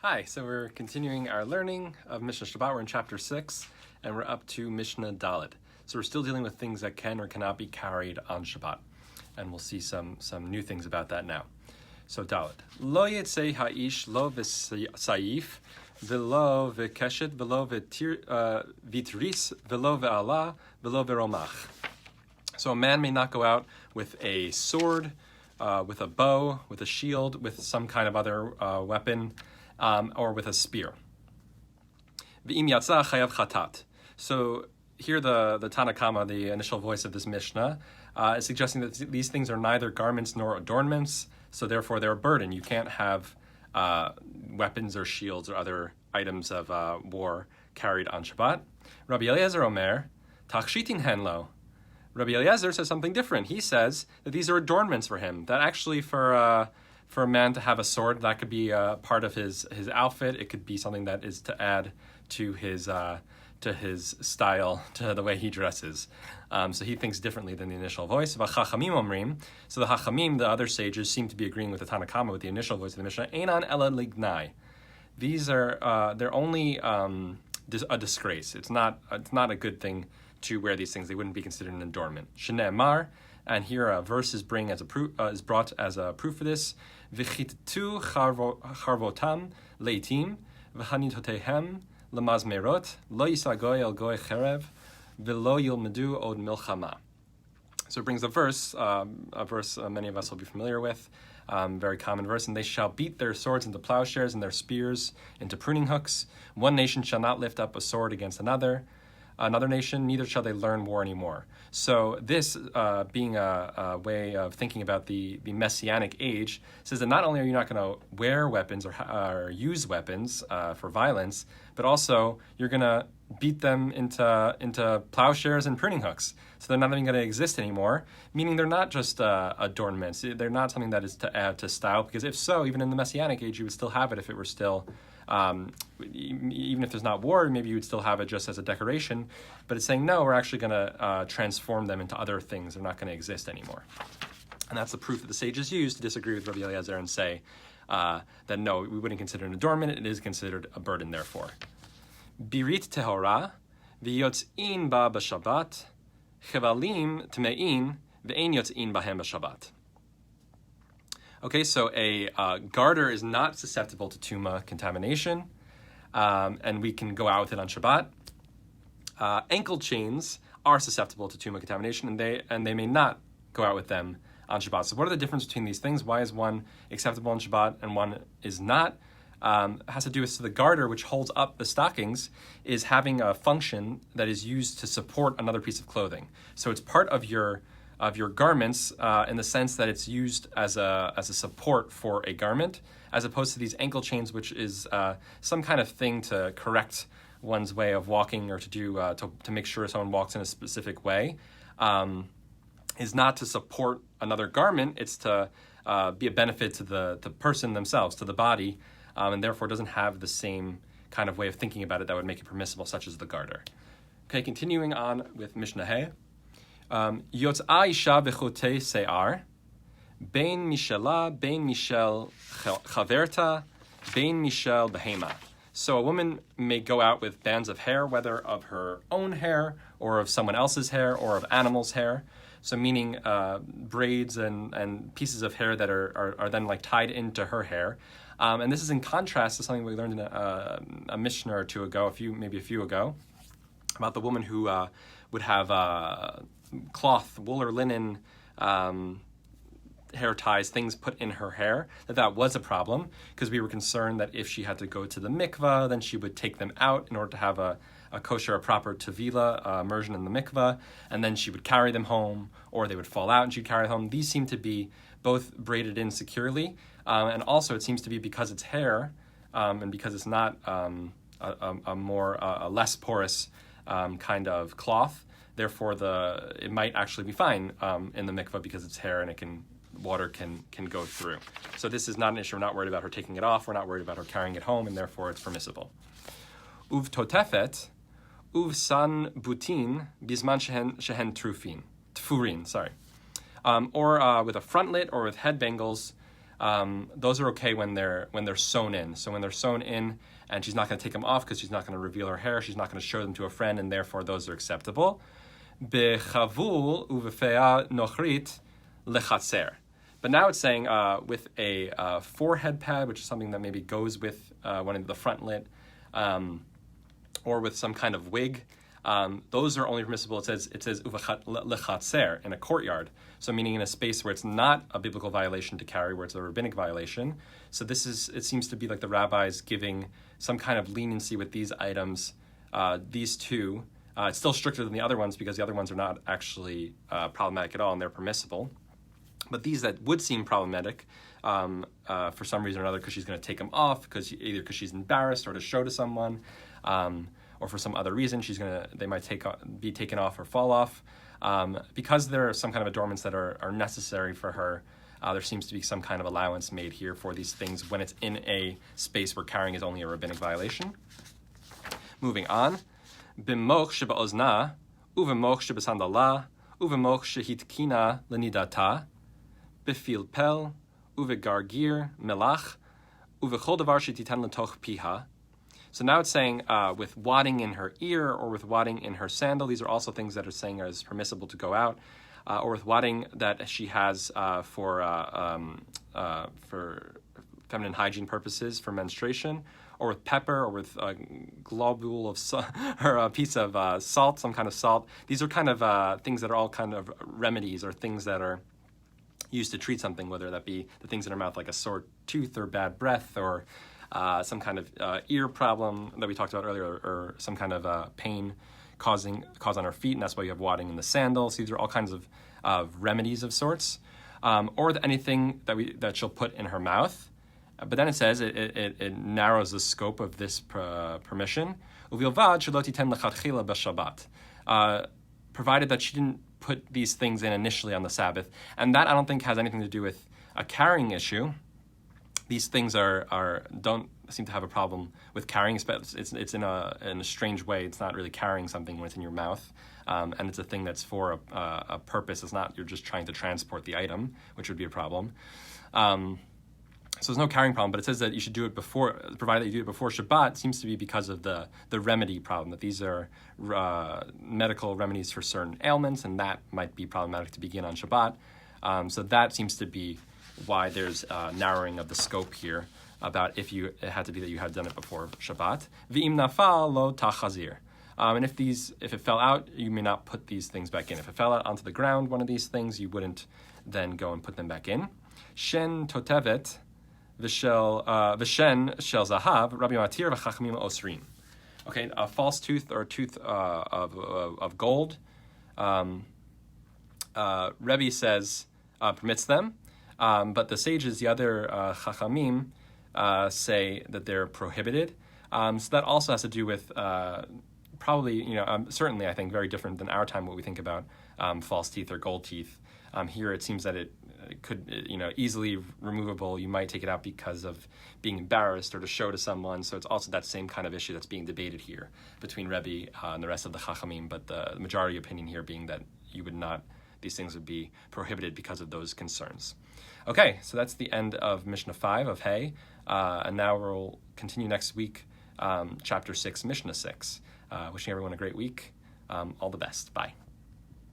Hi, so we're continuing our learning of Mishnah Shabbat. We're in chapter 6, and we're up to Mishnah Dalet. So we're still dealing with things that can or cannot be carried on Shabbat. And we'll see some new things about that now. So Dalet. Lo yetzei ha'ish lo v'sayif, v'lo v'keshet, v'lo v'tris, v'lo v'ala, v'lo v'romach. So a man may not go out with a sword, with a bow, with a shield, with some kind of other weapon, or with a spear. V'im yatsa chayav chatat. So here the Tanakama, the initial voice of this Mishnah, is suggesting that these things are neither garments nor adornments, so therefore they're a burden. You can't have weapons or shields or other items of war carried on Shabbat. Rabbi Eliezer Omer, tachshitin henlo. Rabbi Eliezer says something different. He says that these are adornments for him, that actually for a man to have a sword, that could be part of his outfit. It could be something that is to add to his style, to the way he dresses. So he thinks differently than the initial voice. V'chachamim omrim. So the Chachamim, the other sages, seem to be agreeing with the Tanakama, with the initial voice of the Mishnah. Einan ela lignai. These are they're only a disgrace. It's not a good thing to wear these things. They wouldn't be considered an adornment. Shnei mar. And here a verse is brought as a proof for this. V'chittu charvotam leitim v'hanitotehem lemazmerot lo yisagoy el goy cherev v'lo yilmedu od milchama. So it brings a verse many of us will be familiar with, very common verse. And they shall beat their swords into plowshares and their spears into pruning hooks. One nation shall not lift up a sword against another nation, neither shall they learn war anymore. So this, being a way of thinking about the Messianic age, says that not only are you not going to wear weapons or use weapons for violence, but also you're going to beat them into plowshares and pruning hooks. So they're not even going to exist anymore, meaning they're not just adornments. They're not something that is to add to style, because if so, even in the Messianic age, you would still have it if it were still... even if there's not war, maybe you would still have it just as a decoration, but it's saying, no, we're actually going to transform them into other things. They're not going to exist anymore. And that's the proof that the sages use to disagree with Rabbi Eliezer and say that no, we wouldn't consider it an adornment, it is considered a burden, therefore. Birit tehora, v'yotz'in ba b'shabbat, chevalim tme'in, v'ein yotz'in bahem b'shabbat. Okay, so a garter is not susceptible to tuma contamination, and we can go out with it on Shabbat. Ankle chains are susceptible to tuma contamination, and they may not go out with them on Shabbat. So what are the differences between these things? Why is one acceptable on Shabbat and one is not? It has to do with the garter, which holds up the stockings, is having a function that is used to support another piece of clothing. So it's part of your garments in the sense that it's used as a support for a garment, as opposed to these ankle chains, which is some kind of thing to correct one's way of walking or to do to make sure someone walks in a specific way, is not to support another garment. It's to be a benefit to the person themselves, to the body, and therefore doesn't have the same kind of way of thinking about it that would make it permissible, such as the garter. Okay, continuing on with Mishnah. Yotz'a isha b'chotei se'ar, bein mishela, bein mishel chaverta, bein mishel behema. So a woman may go out with bands of hair, whether of her own hair, or of someone else's hair, or of animals' hair. So meaning braids and pieces of hair that are then like tied into her hair. And this is in contrast to something we learned in a Mishnah or two ago, maybe a few ago, about the woman who would have cloth, wool or linen, hair ties, things put in her hair, that was a problem, because we were concerned that if she had to go to the mikvah, then she would take them out in order to have a kosher, a proper tevila, immersion in the mikvah, and then she would carry them home, or they would fall out and she'd carry them home. These seem to be both braided in securely, and also it seems to be because it's hair, and because it's not a less porous kind of cloth. Therefore, it might actually be fine in the mikvah because it's hair and water can go through. So this is not an issue. We're not worried about her taking it off. We're not worried about her carrying it home, and therefore it's permissible. Uv totefet, uv san butin, bisman shehen tfurin. Or with a frontlet or with head bangles those are okay when they're sewn in. So when they're sewn in, and she's not going to take them off because she's not going to reveal her hair, she's not going to show them to a friend, and therefore those are acceptable. Bechavul uvefea nochrit lechatzer. But now it's saying with a forehead pad, which is something that maybe goes with one of the frontlet, or with some kind of wig. Those are only permissible. It says lechatzer in a courtyard, so meaning in a space where it's not a biblical violation to carry, where it's a rabbinic violation. So it seems to be like the rabbis giving some kind of leniency with these items. These two, it's still stricter than the other ones because the other ones are not actually problematic at all and they're permissible. But these that would seem problematic for some reason or another, because she's going to take them off, either because she's embarrassed or to show to someone. Or for some other reason, they might be taken off or fall off. Because there are some kind of adornments that are necessary for her, there seems to be some kind of allowance made here for these things when it's in a space where carrying is only a rabbinic violation. Moving on. B'moch sheba'ozna, uvemoch shebasandala, uvemoch shehitkina lenidata, b'fil pel, uvegargir melach, uvechol davar shetitan letoch piha. So now it's saying with wadding in her ear or with wadding in her sandal. These are also things that are saying is permissible to go out, or with wadding that she has for feminine hygiene purposes, for menstruation, or with pepper, or with a globule of or a piece of salt, some kind of salt. These are kind of things that are all kind of remedies or things that are used to treat something, whether that be the things in her mouth like a sore tooth or bad breath, or some kind of ear problem that we talked about earlier, or some kind of pain caused on her feet, and that's why you have wadding in the sandals. These are all kinds of remedies of sorts, or anything that she'll put in her mouth. But then it says it narrows the scope of this permission. Provided that she didn't put these things in initially on the Sabbath, and that I don't think has anything to do with a carrying issue. These things don't seem to have a problem with carrying. It's in a strange way. It's not really carrying something when it's in your mouth, and it's a thing that's for a purpose. It's not you're just trying to transport the item, which would be a problem. So there's no carrying problem, but it says that you should do it before, provided that you do it before Shabbat. Seems to be because of the remedy problem, that these are medical remedies for certain ailments, and that might be problematic to begin on Shabbat. So that seems to be why there's narrowing of the scope here, about it had to be that you had done it before Shabbat. V'im nafal lo tachazir. And if it fell out, you may not put these things back in. If it fell out onto the ground, one of these things, you wouldn't then go and put them back in. Shen totevet v'shen shel zahav Rabbi matir v'chachamim osrim. Okay, a false tooth or a tooth of gold. Rabbi says permits them. But the sages, the other chachamim, say that they're prohibited. So that also has to do with probably, certainly I think very different than our time what we think about false teeth or gold teeth. Here it seems that it could, easily removable. You might take it out because of being embarrassed or to show to someone. So it's also that same kind of issue that's being debated here between Rabbi and the rest of the chachamim. But the majority opinion here being that these things would be prohibited because of those concerns. Okay, so that's the end of Mishnah 5 of Hay, and now we'll continue next week, Chapter 6, Mishnah 6. Wishing everyone a great week. All the best. Bye.